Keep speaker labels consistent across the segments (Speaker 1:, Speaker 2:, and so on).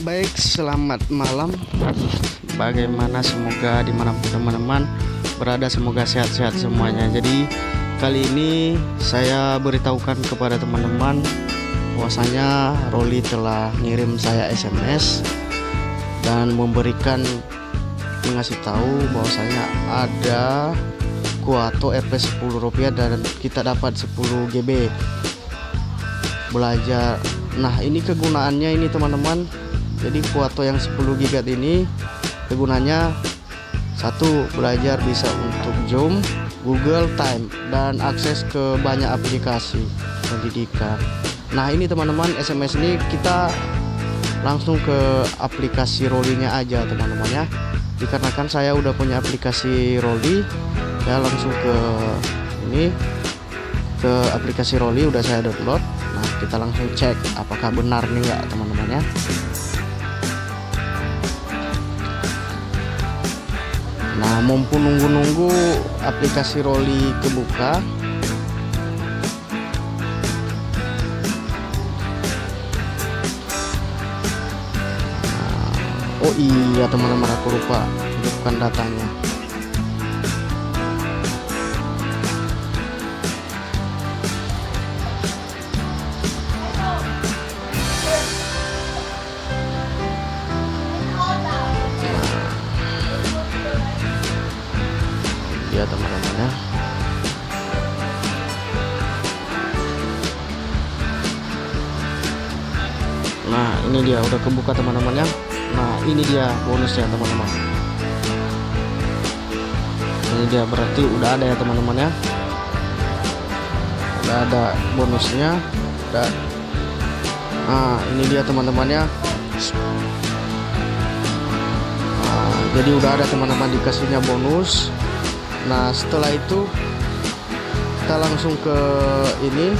Speaker 1: Baik, selamat malam. Bagaimana, semoga dimanapun teman-teman berada, semoga sehat-sehat semuanya. Jadi kali ini saya beritahukan kepada teman-teman bahwasanya Rolly telah ngirim saya SMS dan mengasih tahu bahwasanya ada kuota Rp 10 dan kita dapat 10 GB belajar. Nah, ini kegunaannya ini teman-teman. Jadi kuota yang 10 GB ini kegunaannya satu, belajar bisa untuk Zoom, Google Time, dan akses ke banyak aplikasi pendidikan. Nah, ini teman-teman, SMS ini kita langsung ke aplikasi Rolly-nya aja teman-teman ya. Dikarenakan saya udah punya aplikasi Rolly, ya langsung ke aplikasi Rolly udah saya download. Nah, kita langsung cek apakah benar nih enggak teman-teman ya. Nah, mumpung nunggu aplikasi Rolly kebuka, oh iya teman-teman, aku lupa bukan datanya. Ya teman-teman ya. Nah, ini dia udah kebuka teman-teman ya. Nah, ini dia bonusnya teman-teman. Ini dia, berarti udah ada ya teman-teman ya. Udah ada bonusnya. Udah. Nah, ini dia teman-teman ya. Nah, jadi udah ada teman-teman, dikasihnya bonus. Nah, setelah itu kita langsung ke ini.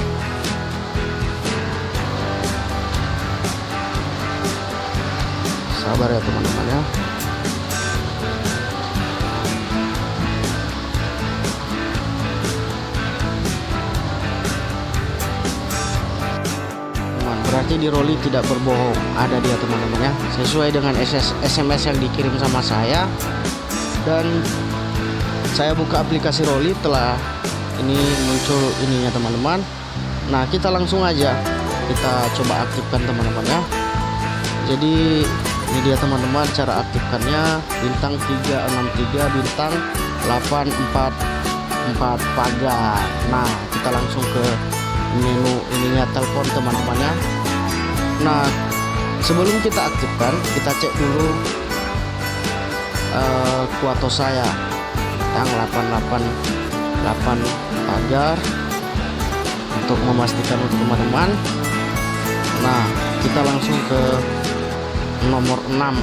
Speaker 1: Sabar ya teman-teman ya. Berarti di Rolly tidak berbohong, ada dia teman-teman ya, sesuai dengan SMS yang dikirim sama saya. Dan saya buka aplikasi Rolly, telah ini muncul ininya teman-teman. Nah, kita langsung aja kita coba aktifkan teman-teman ya. Jadi ini dia teman-teman, cara aktifkannya bintang 363 bintang 844 pagar. Nah, kita langsung ke menu ininya telepon teman-teman ya. Nah, sebelum kita aktifkan, kita cek dulu kuota saya yang 888 pagar untuk memastikan untuk teman-teman. Nah, kita langsung ke nomor 6.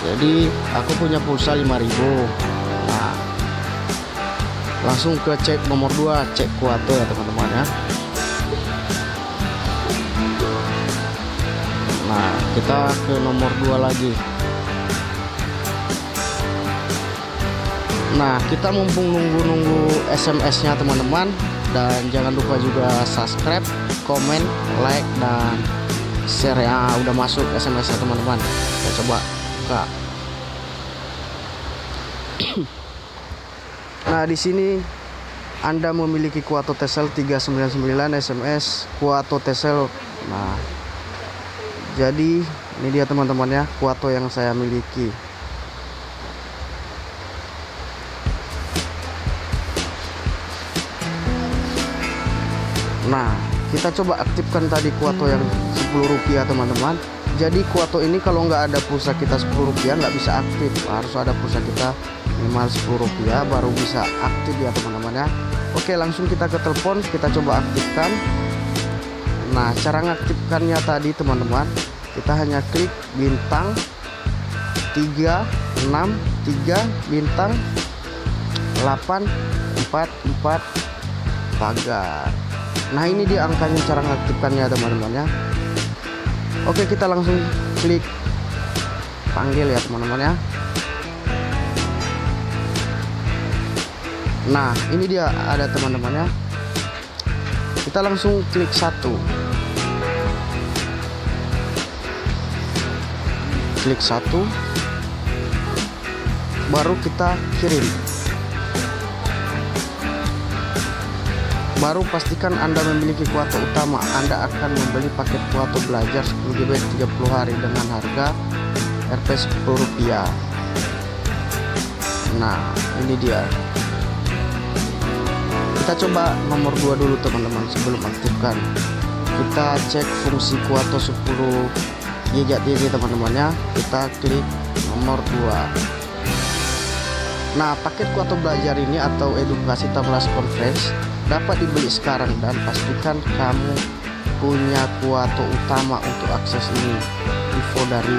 Speaker 1: Jadi aku punya pulsa 5.000. Nah, langsung ke cek nomor 2, cek kuota ya teman-teman ya. Nah, kita ke nomor 2 lagi. Nah, kita mumpung nunggu SMS-nya teman-teman, dan jangan lupa juga subscribe, komen, like, dan share ya. Udah masuk SMS-nya teman-teman. Kita coba buka. Nah, di sini Anda memiliki kuota Telcel 399 SMS kuota Telcel. Nah, jadi ini dia teman-teman ya, kuota yang saya miliki. Nah, kita coba aktifkan tadi kuota yang Rp10 teman-teman. Jadi kuota ini kalau nggak ada pulsa kita Rp10 nggak bisa aktif, harus ada pulsa kita minimal Rp10 baru bisa aktif ya teman-teman ya. Oke, langsung kita ke telepon, kita coba aktifkan. Nah, cara ngaktifkannya tadi teman-teman, kita hanya klik bintang 363 bintang 844 pagar. Nah, ini dia angkanya, cara ngaktifkannya teman-teman ya. Oke, kita langsung klik panggil ya teman-teman ya. Nah, ini dia ada teman-teman ya. Kita langsung klik satu. klik satu, baru kita kirim. Baru pastikan Anda memiliki kuota utama. Anda akan membeli paket kuota belajar 10 GB 30 hari dengan harga Rp 10. Nah, ini dia. Kita coba nomor 2 dulu teman-teman sebelum aktifkan. Kita cek fungsi kuota 10 GB ini teman-teman ya. Kita klik nomor 2. Nah, paket kuota belajar ini atau edukasi tablas conference dapat dibeli sekarang dan pastikan kamu punya kuota utama untuk akses ini. Info dari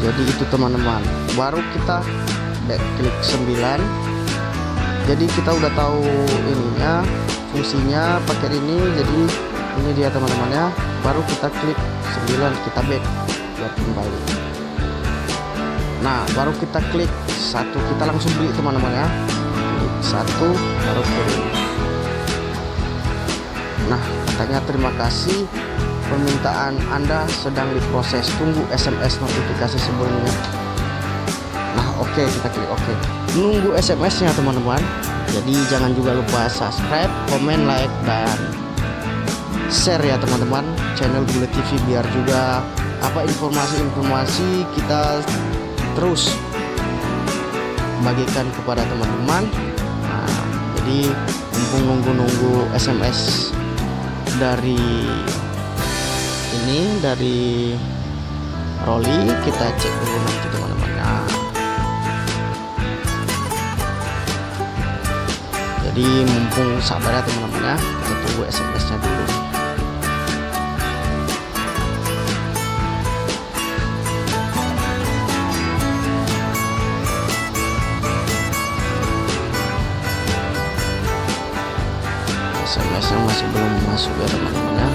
Speaker 1: jadi itu teman-teman. Baru kita klik 9. Jadi kita udah tahu ininya, fungsinya paket ini. Jadi ini dia teman-teman ya. Baru kita klik 9, kita back biar kembali. Nah, baru kita klik 1, kita langsung beli teman-teman ya. Klik 1 baru kirim. Nah, katanya terima kasih, permintaan Anda sedang diproses, tunggu SMS notifikasi sebelumnya. Nah, oke, kita klik oke. Nunggu SMS-nya teman-teman. Jadi jangan juga lupa subscribe, komen, like, dan share ya teman-teman channel Gula TV, biar juga apa informasi-informasi kita terus bagikan kepada teman-teman. Nah, jadi mumpung nunggu SMS dari ini, dari Rolly, kita cek dulu nanti teman-teman. Nah, jadi mumpung sabar ya teman-teman ya, kita tunggu SMS-nya dulu. SMS-nya masih belum masuk ya teman-teman ya.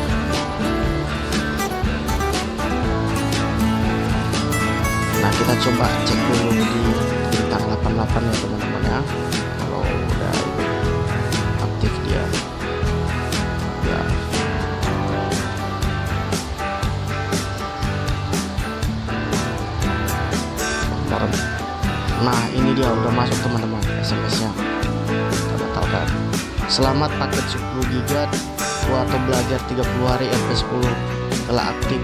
Speaker 1: Nah, kita coba cek dulu di bintang 88 ya teman-teman ya, kalau udah aktif dia ya. Nah, ini dia udah masuk teman-teman SMS-nya. Kita batalkan. Selamat, paket 10 GB kuota belajar 30 hari Rp 10 telah aktif,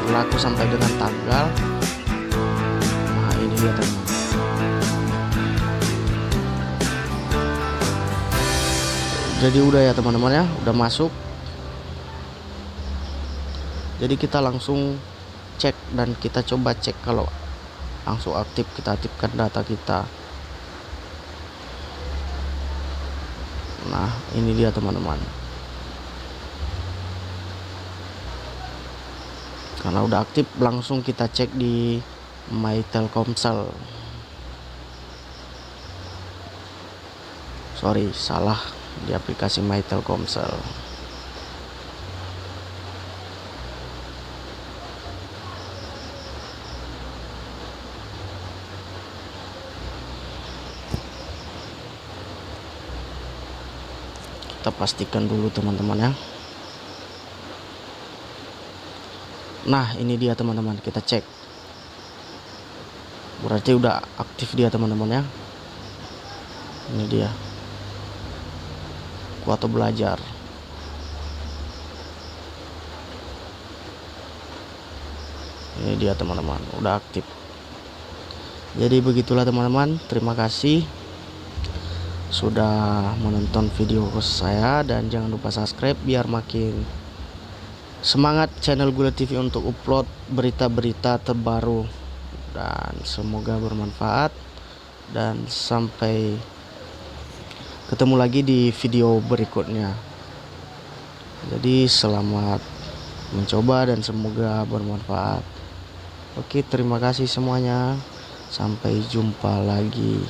Speaker 1: berlaku sampai dengan tanggal. Nah, ini dia teman-teman. Jadi udah ya teman-teman ya, udah masuk. Jadi kita langsung cek dan kita coba cek kalau langsung aktif. Kita aktifkan data kita. Nah, ini dia teman-teman. Karena udah aktif, langsung kita cek di My Telkomsel. Sorry, salah, di aplikasi My Telkomsel. Kita pastikan dulu teman-teman ya. Nah, ini dia teman-teman, kita cek. Berarti udah aktif dia teman-teman ya. Ini dia kuota belajar. Ini dia teman-teman, udah aktif. Jadi begitulah teman-teman. Terima kasih sudah menonton video saya, dan jangan lupa subscribe biar makin semangat channel Gula TV untuk upload berita-berita terbaru. Dan semoga bermanfaat, dan sampai ketemu lagi di video berikutnya. Jadi selamat mencoba dan semoga bermanfaat. Oke, terima kasih semuanya, sampai jumpa lagi.